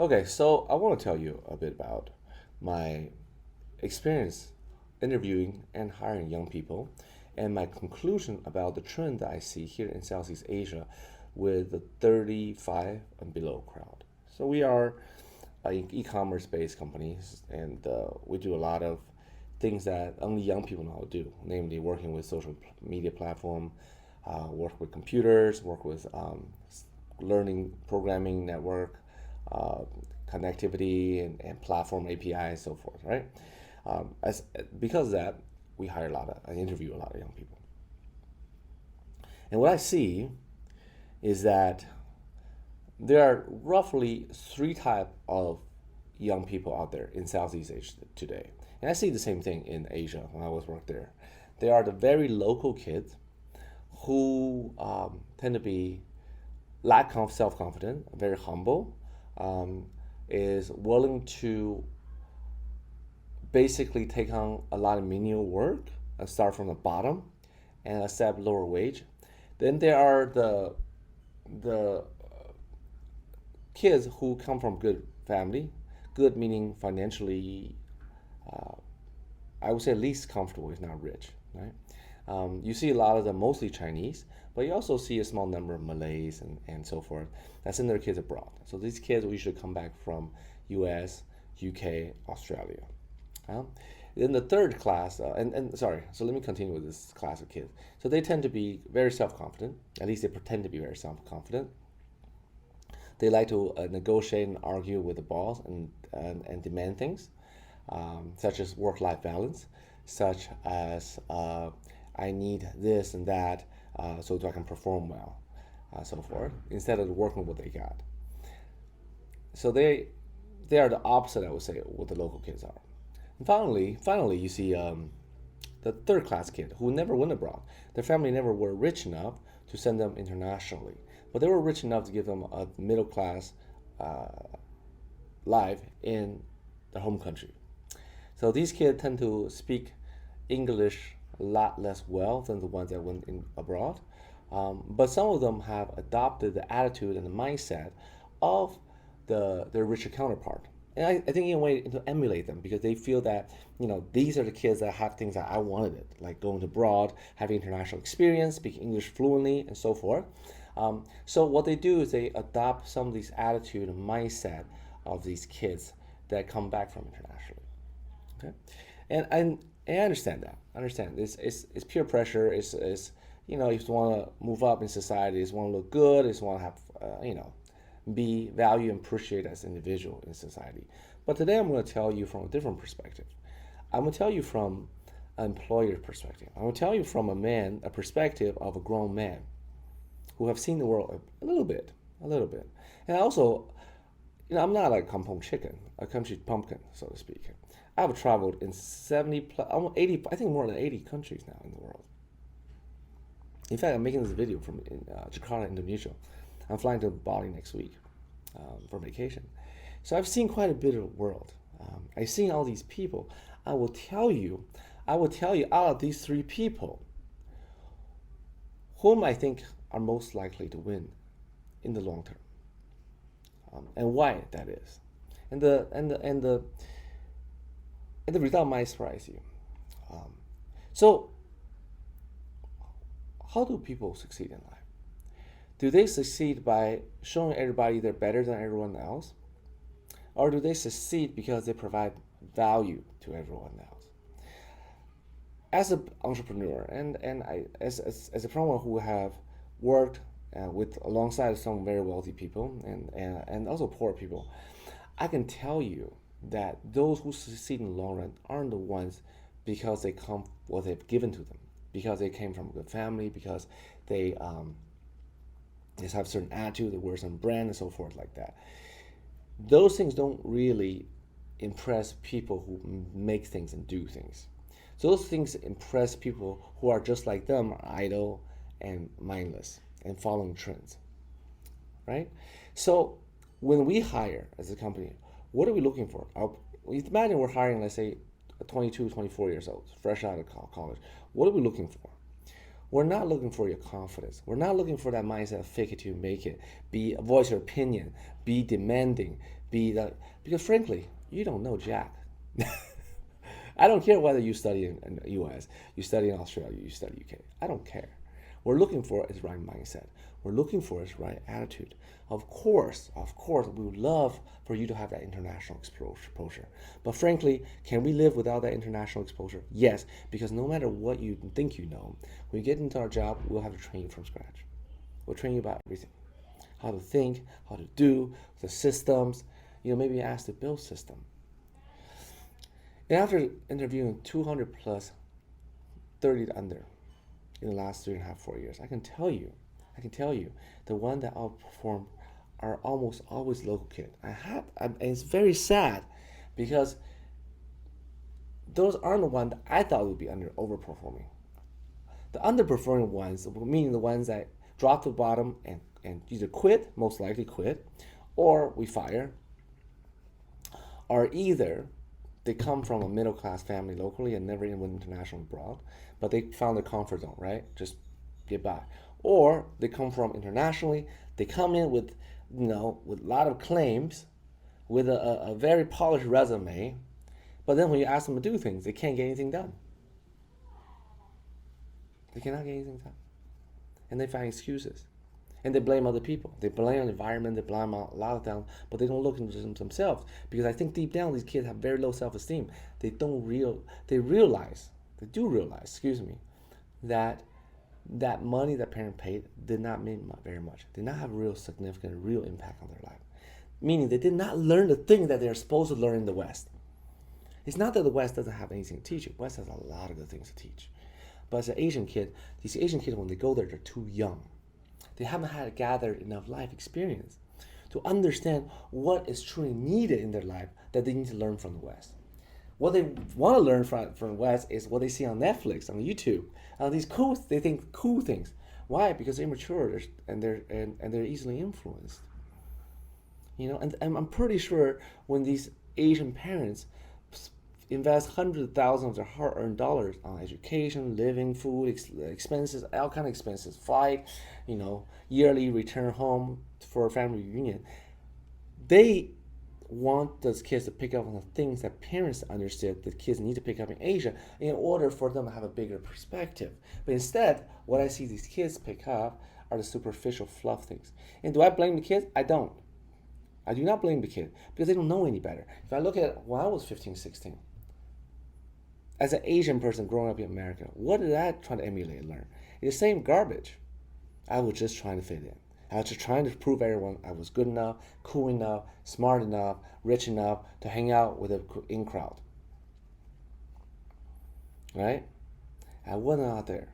Okay, so I want to tell you a bit about my experience interviewing and hiring young people and my conclusion about the trend that I see here in Southeast Asia with the 35 and below crowd. So we are an e-commerce based companies and we do a lot of things that only young people know how to do, namely working with social media platform, work with computers, work with learning programming network, uh, connectivity and platform API and so forth, right? As because of that, we hire a lot of, I interview a lot of young people, and what I see is that there are roughly three type of young people out there in Southeast Asia today, and I see the same thing in Asia when I was work there. They are the very local kids who tend to be lack of self confidence, very humble, um, is willing to basically take on a lot of menial work and start from the bottom and accept lower wage. Then there are the kids who come from good family, good meaning financially, I would say least comfortable, if not rich, right? You see a lot of them, mostly Chinese, but you also see a small number of Malays and so forth that send their kids abroad. So these kids will usually come back from US, UK, Australia. Uh, then the third class, and sorry, so let me continue with this class of kids. So they tend to be very self confident, at least they pretend to be very self confident. They like to negotiate and argue with the boss and demand things, such as work life balance, such as I need this and that so that I can perform well, so forth, instead of working with what they got. So they are the opposite, I would say, what the local kids are. And finally, you see the third class kid who never went abroad. Their family never were rich enough to send them internationally, but they were rich enough to give them a middle class uh, life in their home country. So these kids tend to speak English a lot less well than the ones that went in abroad. But some of them have adopted the attitude and the mindset of their richer counterpart. And I think in a way to emulate them because they feel that these are the kids that have things that I wanted, like going abroad, having international experience, speaking English fluently, and so forth. So what they do is they adopt some of these attitude and mindset of these kids that come back from internationally. Okay, and I understand that. I understand it's peer pressure. It's you just want to move up in society. You just want to look good. You just want to have be valued and appreciated as an individual in society. But today I'm going to tell you from a different perspective. I'm going to tell you from an employer perspective. I'm going to tell you from a perspective of a grown man who have seen the world a little bit. And also, I'm not a kampong chicken, a country pumpkin, so to speak. I've traveled in 70 plus, almost 80, I think more than 80 countries now in the world. In fact, I'm making this video from Jakarta, Indonesia. I'm flying to Bali next week for vacation. So I've seen quite a bit of the world. I've seen all these people. I will tell you, out of these three people, whom I think are most likely to win in the long term, and why that is, and the result might surprise you. Um, so, how do people succeed in life? Do they succeed by showing everybody they're better than everyone else, or do they succeed because they provide value to everyone else? As an entrepreneur, and as a someone who have worked with alongside some very wealthy people and also poor people, I can tell you that those who succeed in the long run aren't the ones because they come what they've given to them, because they came from a good family, because they just have a certain attitude, they wear some brand and so forth like that. Those things don't really impress people who make things and do things. So those things impress people who are just like them, idle and mindless and following trends, right? So when we hire as a company, what are we looking for? Imagine we're hiring, let's say, 22, 24 years old, fresh out of college. What are we looking for? We're not looking for your confidence. We're not looking for that mindset of fake it till you make it. Be voice your opinion. Be demanding. Be that because frankly, you don't know jack. I don't care whether you study in the U.S., you study in Australia, you study UK. I don't care. We're looking for is right mindset. We're looking for is right attitude. Of course, we would love for you to have that international exposure. But frankly, can we live without that international exposure? Yes, because no matter what you think you know, when you get into our job, we'll have to train you from scratch. We'll train you about everything. How to think, how to do, the systems, maybe ask to build system. And after interviewing 200 plus 30 under in the last 3.5, 4 years, I can tell you, the one that outperformed are almost always local kids. And it's very sad because those aren't the ones that I thought would be overperforming. The underperforming ones, meaning the ones that drop to the bottom and either quit, most likely quit, or we fire, or either they come from a middle class family locally and never even went international abroad, but they found their comfort zone, right? Just get by. Or they come from internationally, they come in with with a lot of claims, with a very polished resume, but then when you ask them to do things, they can't get anything done. They cannot get anything done. And they find excuses. And they blame other people. They blame the environment, they blame a lot of them, but they don't look into themselves. Because I think deep down these kids have very low self-esteem. They do realize, that that money that parent paid did not mean very much. Did not have real significant, real impact on their life. Meaning they did not learn the things that they're supposed to learn in the West. It's not that the West doesn't have anything to teach. The West has a lot of good things to teach. But as an Asian kid, these Asian kids, when they go there, they're too young. They haven't had gathered enough life experience to understand what is truly needed in their life that they need to learn from the West. What they want to learn from the West is what they see on Netflix, on YouTube, they think cool things. Why? Because they're immature and they're easily influenced. And I'm pretty sure when these Asian parents invest hundreds of thousands of their hard-earned dollars on education, living, food, expenses, all kind of expenses, flight, yearly return home for a family reunion. They want those kids to pick up on the things that parents understood that kids need to pick up in Asia in order for them to have a bigger perspective. But instead, what I see these kids pick up are the superficial fluff things. And do I blame the kids? I don't. I do not blame the kid because they don't know any better. If I look at when I was 15, 16, as an Asian person growing up in America, what did I try to emulate and learn? It's the same garbage. I was just trying to fit in. I was just trying to prove everyone I was good enough, cool enough, smart enough, rich enough to hang out with an in crowd. Right? I wasn't out there.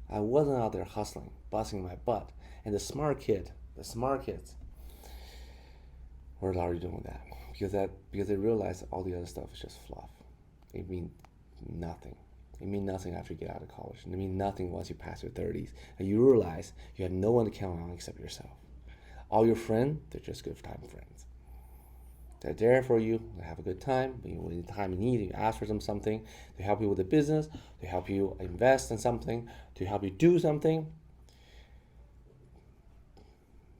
I wasn't out there hustling, busting my butt. And the smart kids were already doing that. Because they realized all the other stuff is just fluff. It means nothing. It means nothing after you get out of college. It means nothing once you pass your 30s. And you realize you have no one to count on except yourself. All your friends, they're just good time friends. They're there for you. They have a good time. When the time you need, you ask for them something. They help you with the business. They help you invest in something. To help you do something.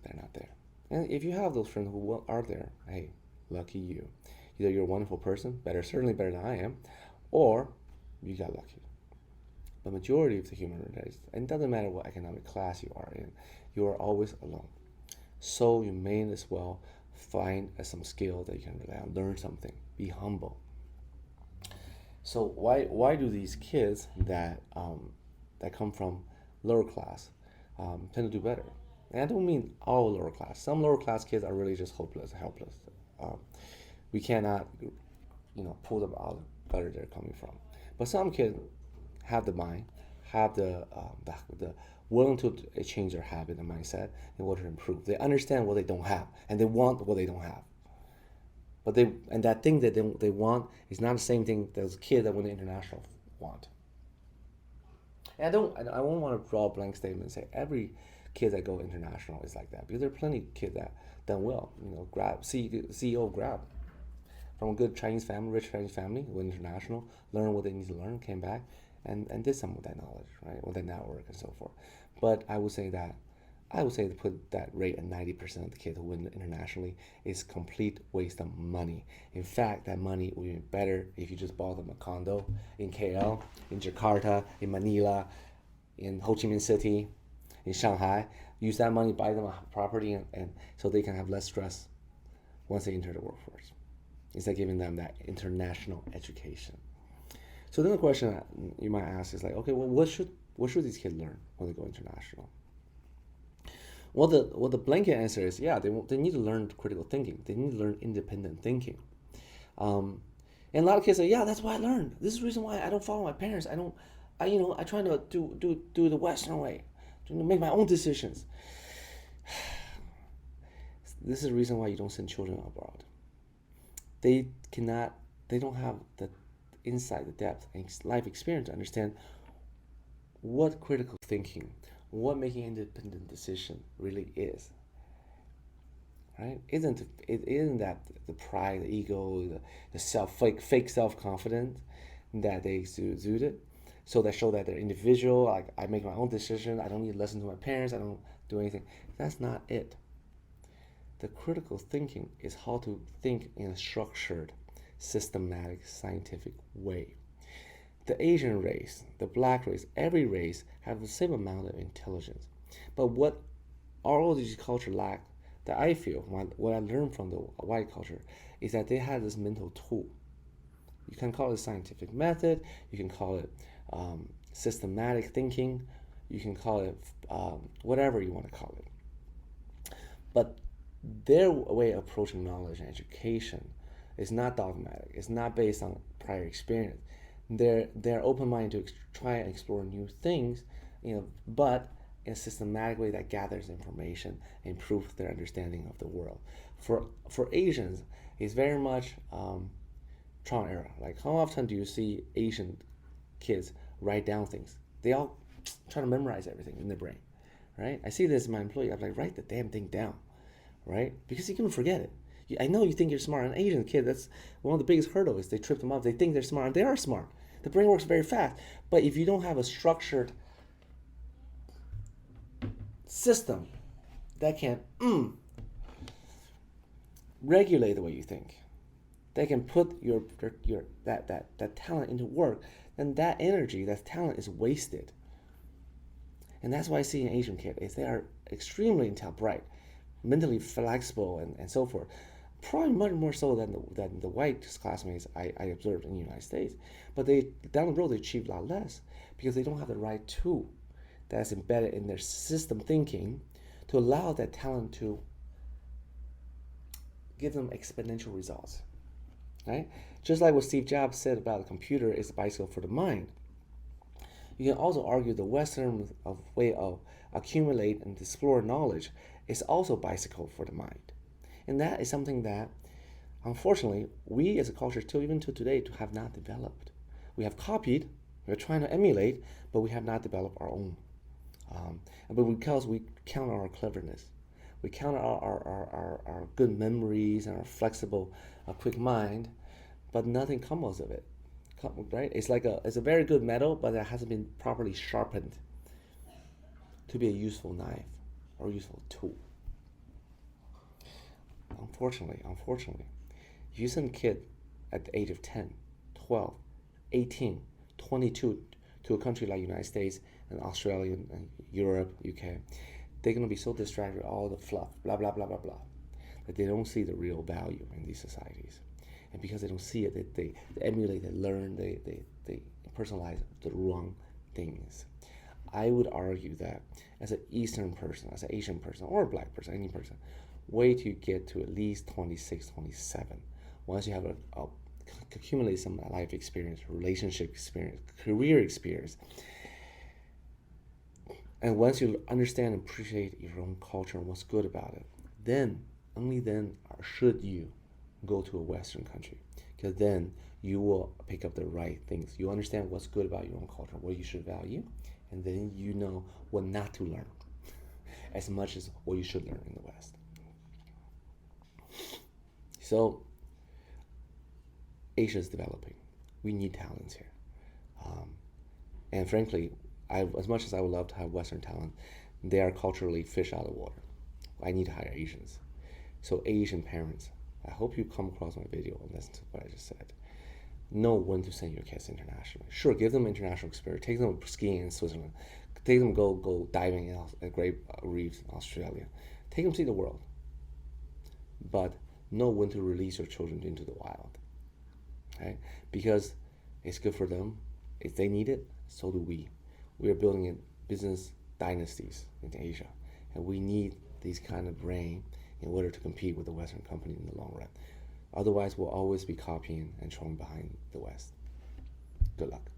They're not there. And if you have those friends who are there, hey, lucky you. Either you're a wonderful person, certainly better than I am, or you got lucky. The majority of the human race, and it doesn't matter what economic class you are in, you are always alone. So you may as well find some skill that you can rely on, learn something, be humble. So why do these kids that come from lower class tend to do better? And I don't mean all lower class. Some lower class kids are really just hopeless, helpless. We cannot, pull them out of the gutter they're coming from. But some kids have the mind, have the willing to change their habit and mindset in order to improve. They understand what they don't have, and they want what they don't have. But that thing that they want is not the same thing that those kids that went to international want. And I won't want to draw a blank statement and say every kid that go international is like that, because there are plenty of kids that done well. CEO of Grab, from a good Chinese family, rich Chinese family, went international, learned what they need to learn, came back, and did some of that knowledge, right, or the network and so forth. But I would say to put that rate at 90% of the kids who win internationally is complete waste of money. In fact, that money would be better if you just bought them a condo in KL, in Jakarta, in Manila, in Ho Chi Minh City, in Shanghai. Use that money, buy them a property, and so they can have less stress once they enter the workforce. Instead of giving them that international education. So then the question you might ask is like, okay, well, what should these kids learn when they go international? Well, the blanket answer is, yeah, they need to learn critical thinking. They need to learn independent thinking. Um, and a lot of kids say, yeah, that's why I learned. This is the reason why I don't follow my parents. I try to do the Western way, to make my own decisions. This is the reason why you don't send children abroad. They cannot. They don't have the insight, the depth, and life experience to understand what critical thinking, what making independent decision really is. Right? Isn't that the pride, the ego, the fake self confidence that they exuded? So that show that they're individual. Like, I make my own decision. I don't need to listen to my parents. I don't do anything. That's not it. The critical thinking is how to think in a structured, systematic, scientific way. The Asian race, the black race, every race have the same amount of intelligence. But what all these cultures lack, that I feel, what I learned from the white culture, is that they had this mental tool. You can call it scientific method, you can call it systematic thinking, you can call it whatever you want to call it. But their way of approaching knowledge and education is not dogmatic. It's not based on prior experience. They're open minded to try and explore new things, but in a systematic way that gathers information and improves their understanding of the world. For Asians, it's very much trial and error. Like, how often do you see Asian kids write down things? They all try to memorize everything in their brain, right? I see this in my employee. I'm like, write the damn thing down, right? Because you can forget it. I know you think you're smart. An Asian kid, that's one of the biggest hurdles. They trip them up. They think they're smart, and they are smart. The brain works very fast. But if you don't have a structured system that can regulate the way you think, that can put your that talent into work, then that energy, that talent is wasted. And that's why I see an Asian kid is they are extremely bright, mentally flexible, and so forth. Probably much more so than the white classmates I observed in the United States. But they down the road they achieve a lot less because they don't have the right tool that's embedded in their system thinking to allow that talent to give them exponential results. Right? Just like what Steve Jobs said about the computer is a bicycle for the mind. You can also argue the Western way of accumulate and explore knowledge is also a bicycle for the mind. And that is something that, unfortunately, we as a culture still, even to today, have not developed. We have copied, we're trying to emulate, but we have not developed our own. But because we count on our cleverness, we count on our good memories and our flexible, quick mind, but nothing comes of it. Right? It's a very good metal, but it hasn't been properly sharpened to be a useful knife or useful tool. Unfortunately, if you send a kid at the age of 10, 12, 18, 22 to a country like United States and Australia and Europe, UK, they're going to be so distracted with all the fluff, blah, blah, blah, blah, blah, that they don't see the real value in these societies. And because they don't see it, they emulate, they learn, they personalize the wrong things. I would argue that as an Eastern person, as an Asian person, or a black person, any person, wait till you get to at least 26, 27. Once you have accumulate some life experience, relationship experience, career experience, and once you understand and appreciate your own culture and what's good about it, then, only then, should you go to a Western country. Because then you will pick up the right things. You understand what's good about your own culture, what you should value, and then you know what not to learn as much as what you should learn in the West. So, Asia is developing. We need talents here. And frankly, as much as I would love to have Western talent, they are culturally fish out of water. I need to hire Asians. So Asian parents, I hope you come across my video and listen to what I just said. Know when to send your kids internationally. Sure, give them international experience. Take them skiing in Switzerland. Take them go diving in Great Reefs in Australia. Take them see the world. But know when to release your children into the wild. Okay? Because it's good for them. If they need it, so do we. We are building business dynasties in Asia, and we need these kind of brain in order to compete with the Western company in the long run. Otherwise, we'll always be copying and trailing behind the West. Good luck.